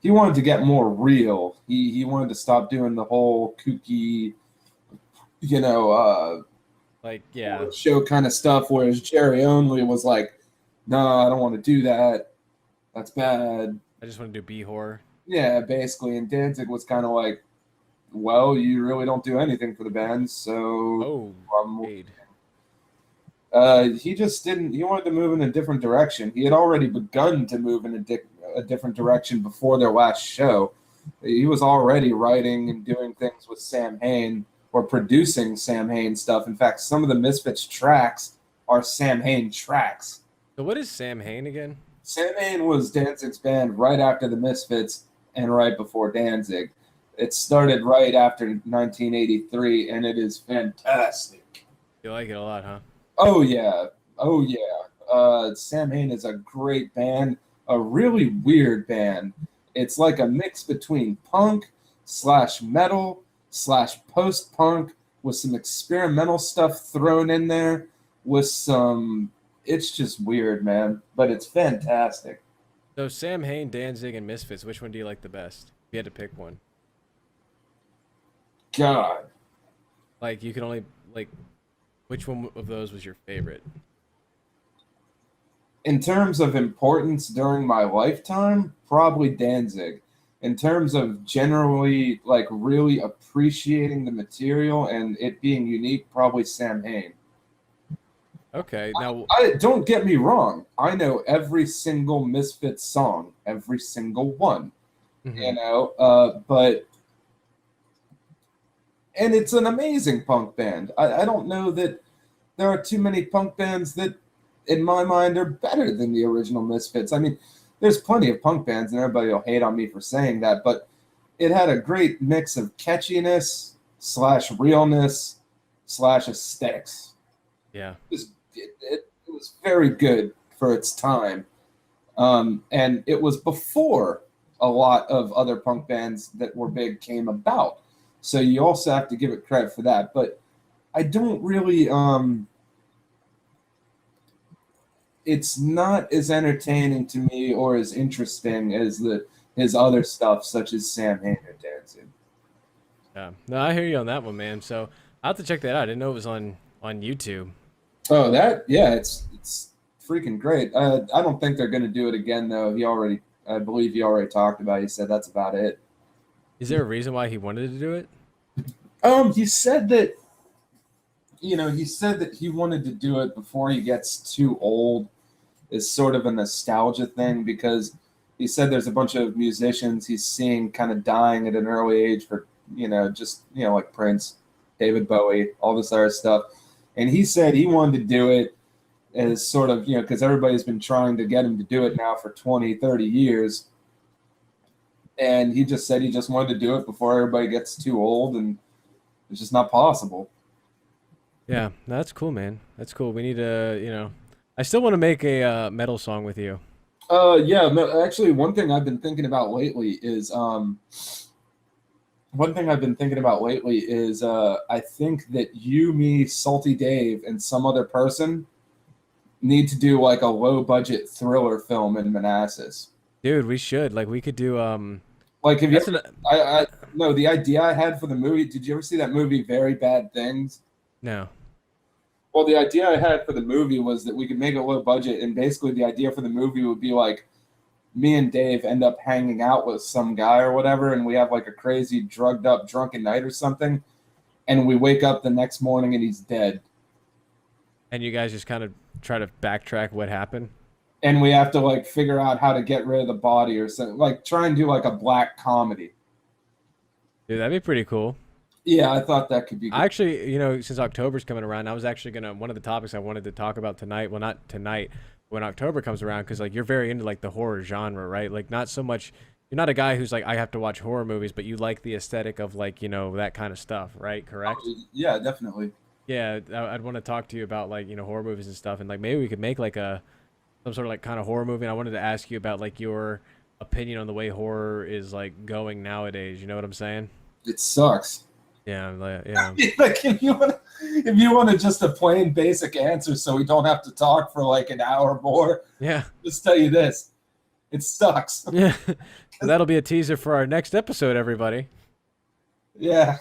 he wanted to get more real. He wanted to stop doing the whole kooky, you know, Like, yeah, show kind of stuff, whereas Jerry Only was like, no, I don't want to do that. That's bad. I just want to do B horror. Yeah, basically. And Danzig was kind of like, well, you really don't do anything for the band, so Oh, Aid. he just didn't. He wanted to move in a different direction. He had already begun to move in a different direction before their last show. He was already writing and doing things with Sam Hain or producing Sam Hain stuff. In fact, some of the Misfits tracks are Sam Hain tracks. So what is Sam Hain again? Sam Hain was Danzig's band right after the Misfits and right before Danzig. It started right after 1983, and it is fantastic. You like it a lot, huh? Oh yeah, oh yeah. Sam Hain is a great band, a really weird band. It's like a mix between punk slash metal slash post punk with some experimental stuff thrown in there with some. It's just weird, man, but it's fantastic. So Sam Hain, Danzig, and Misfits, which one do you like the best? If you had to pick one. God, Like you can only like which one of those was your favorite? in terms of importance during my lifetime, probably Danzig. In terms of generally like really appreciating the material and it being unique, probably Sam Hain. Okay. Now I don't get me wrong. I know every single Misfits song, every single one. mhm. But and it's an amazing punk band. I don't know that there are too many punk bands that, in my mind, are better than the original Misfits. I mean, there's plenty of punk bands, and everybody will hate on me for saying that, but it had a great mix of catchiness slash realness slash aesthetics. Yeah. It was very good for its time. And it was before a lot of other punk bands that were big came about. So you also have to give it credit for that. But I don't really it's not as entertaining to me or as interesting as his other stuff, such as Sam Hain or Dancing. Yeah. No, I hear you on that one, man. So I'll have to check that out. I didn't know it was on YouTube. Oh, that yeah, it's freaking great. I don't think they're going to do it again though. I believe he already talked about it. He said that's about it. Is there a reason why he wanted to do it? He said that he said that he wanted to do it before he gets too old. Is sort of a nostalgia thing because he said there's a bunch of musicians he's seeing kind of dying at an early age for like Prince, David Bowie, all this other stuff, and he said he wanted to do it as sort of because everybody's been trying to get him to do it now for 20, 30 years, and he just said he just wanted to do it before everybody gets too old, and it's just not possible. Yeah, no, that's cool, man. That's cool. We need to. I still want to make a metal song with you. Yeah, no, actually, one thing I've been thinking about lately is I think that you, me, Salty Dave, and some other person need to do like a low budget thriller film in Manassas. Dude, we should. Like we could do Like, have you that's ever, an I no, the idea I had for the movie, did you ever see that movie, Very Bad Things? no. Well, the idea I had for the movie was that we could make it low budget, and basically the idea for the movie would be like me and Dave end up hanging out with some guy or whatever, and we have like a crazy drugged up drunken night or something, and we wake up the next morning and he's dead, And you guys just kind of try to backtrack what happened. and we have to like figure out how to get rid of the body or something, like try and do like a black comedy. Dude, that'd be pretty cool. Yeah, I thought that could be I good. actually, since October's coming around, I was actually gonna one of the topics I wanted to talk about tonight. Well, not tonight, when October comes around, because like you're very into like the horror genre, right? Like not so much. You're not a guy who's like I have to watch horror movies, but you like the aesthetic of like that kind of stuff, right? Correct? Yeah, definitely. Yeah, I'd want to talk to you about like horror movies and stuff, and like maybe we could make like some sort of like kind of horror movie. And I wanted to ask you about like your opinion on the way horror is like going nowadays. You know what I'm saying? It sucks. Yeah, yeah. Like if you want to just a plain basic answer so we don't have to talk for like an hour more, Yeah. just tell you this. It sucks. Yeah. That'll be a teaser for our next episode, everybody. Yeah,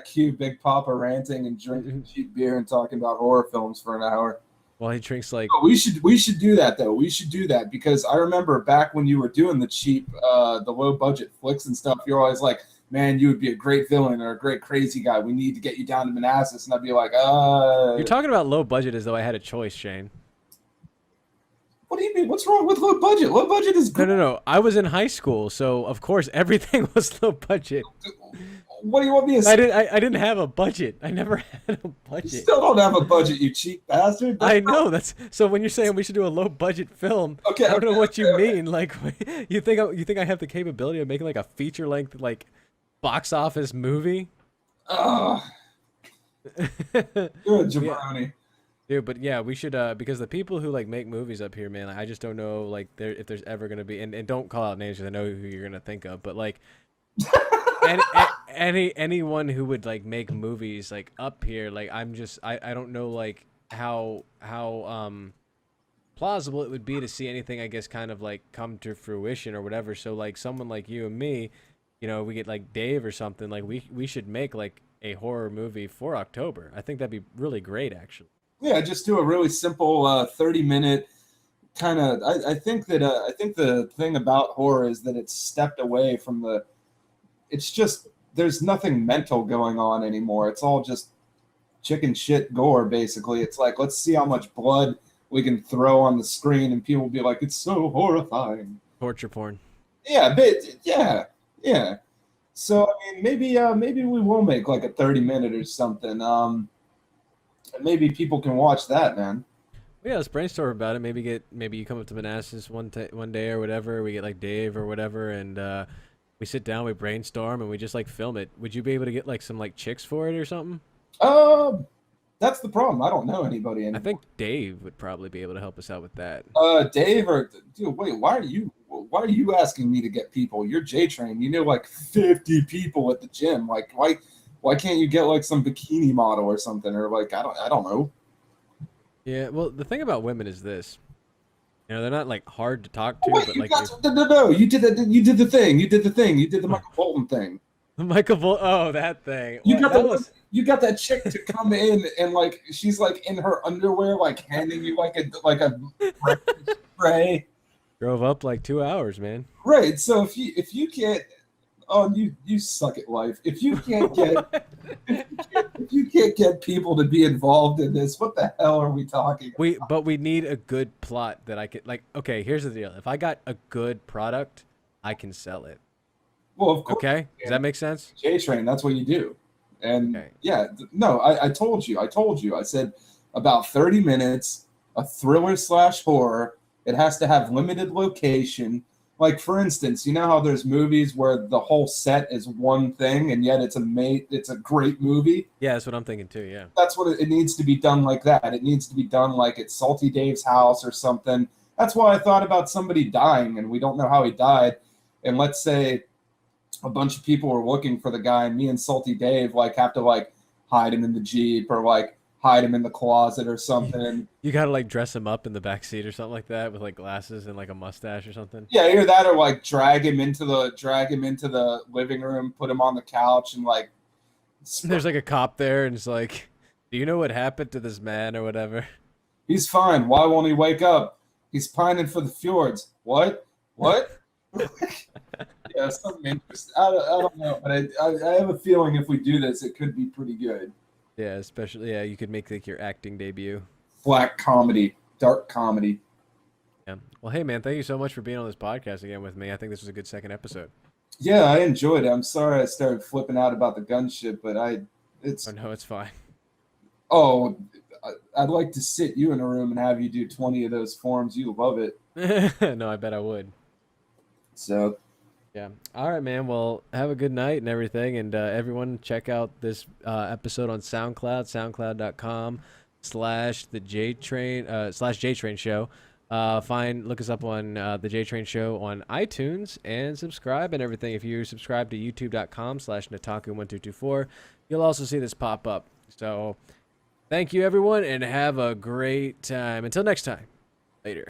cue Big Papa ranting and drinking cheap beer and talking about horror films for an hour. Well, he drinks like But we should do that though. We should do that because I remember back when you were doing the cheap the low budget flicks and stuff, you're always like, man, you would be a great villain or a great crazy guy. We need to get you down to Manassas. And I'd be like, you're talking about low budget as though I had a choice, Shane. what do you mean? What's wrong with low budget? Low budget is No, good. no, no. I was in high school, so of course everything was low budget. What do you want me to I say? didn't. I didn't have a budget. I never had a You budget. still don't have a budget, you cheap bastard. That's I not, know that's so. When you're saying we should do a low budget film, okay, I don't know okay, what you okay, okay. mean. Like, you think I have the capability of making like a feature length like box office movie? Ugh, you're a Yeah, jabroni. dude. But yeah, we should because the people who like make movies up here, man, like, I just don't know like there if there's ever gonna be and don't call out names because I know who you're gonna think of, but like anyone who would like make movies like up here, like I don't know like how plausible it would be to see anything I guess kind of like come to fruition or whatever. So like someone like you and me, we get like Dave or something, like we should make like a horror movie for October. I think that'd be really great actually. Yeah, just do a really simple 30-minute kind of. I think the thing about horror is that it's stepped away from the. It's just there's nothing mental going on anymore. It's all just chicken shit gore, basically. It's like, let's see how much blood we can throw on the screen, and people will be like, it's so horrifying. Torture porn. Yeah, but yeah, yeah. So I mean, maybe we will make like a 30-minute or something. Maybe people can watch that, man. Well, yeah, let's brainstorm about it. Maybe you come up to Manassas one day or whatever. We get like Dave or whatever, and we sit down, we brainstorm, and we just like film it. Would you be able to get like some like chicks for it or something? Uh, that's the problem. I don't know anybody I anymore. think Dave would probably be able to help us out with that. Dave or dude, wait, why are you asking me to get people? You're Jtrain. You know like 50 people at the gym. Like why can't you get like some bikini model or something or like I don't know. Yeah, well, the thing about women is this. They're not like hard to talk Oh, to, wait, but you like got if no, you did the thing. You did the thing. You did the Michael Bolton thing. Oh, that thing. You What got the that one was you got that chick to come in and like she's like in her underwear like handing you like a spray. drove up like 2 hours, man. Right. So if you can't oh you suck at life. If you can't get if you can't get people to be involved in this, what the hell are we talking about? But we need a good plot that I could like. Okay, here's the deal. If I got a good product, I can sell it. Well, of course, Okay, does that make sense? J Train, that's what you do. And Okay. yeah, no, I told you. I said about 30 minutes, a thriller slash horror. It has to have limited location. Like for instance, you know how there's movies where the whole set is one thing and yet it's a great movie. Yeah, that's what I'm thinking too. Yeah. That's what it needs to be done like that. It needs to be done like at Salty Dave's house or something. That's why I thought about somebody dying and we don't know how he died. And let's say a bunch of people were looking for the guy, and me and Salty Dave like have to like hide him in the Jeep or like hide him in the closet or something. You gotta like dress him up in the back seat or something like that with like glasses and like a mustache or something. Yeah, either that or like drag him into the living room, put him on the couch, and like There's like a cop there, and it's like, do you know what happened to this man or whatever? he's fine. Why won't he wake up? He's pining for the fjords. What? What? Yeah, something interesting. I don't know, but I have a feeling if we do this, it could be pretty good. Yeah, especially you could make like your acting debut. Black comedy, dark comedy. Yeah. Well, hey man, thank you so much for being on this podcast again with me. I think this was a good second episode. Yeah, I enjoyed it. I'm sorry I started flipping out about the gun shit, but it's Oh no, it's fine. oh, I'd like to sit you in a room and have you do 20 of those forms. You love it. No, I bet I would. So Yeah. All right, man. Well, have a good night and everything. And everyone, check out this episode on SoundCloud, soundcloud.com/the JTrain show. Look us up on the JTrain show on iTunes and subscribe and everything. If you subscribe to youtube.com/Nataku1224, you'll also see this pop up. So thank you, everyone, and have a great time. Until next time. Later.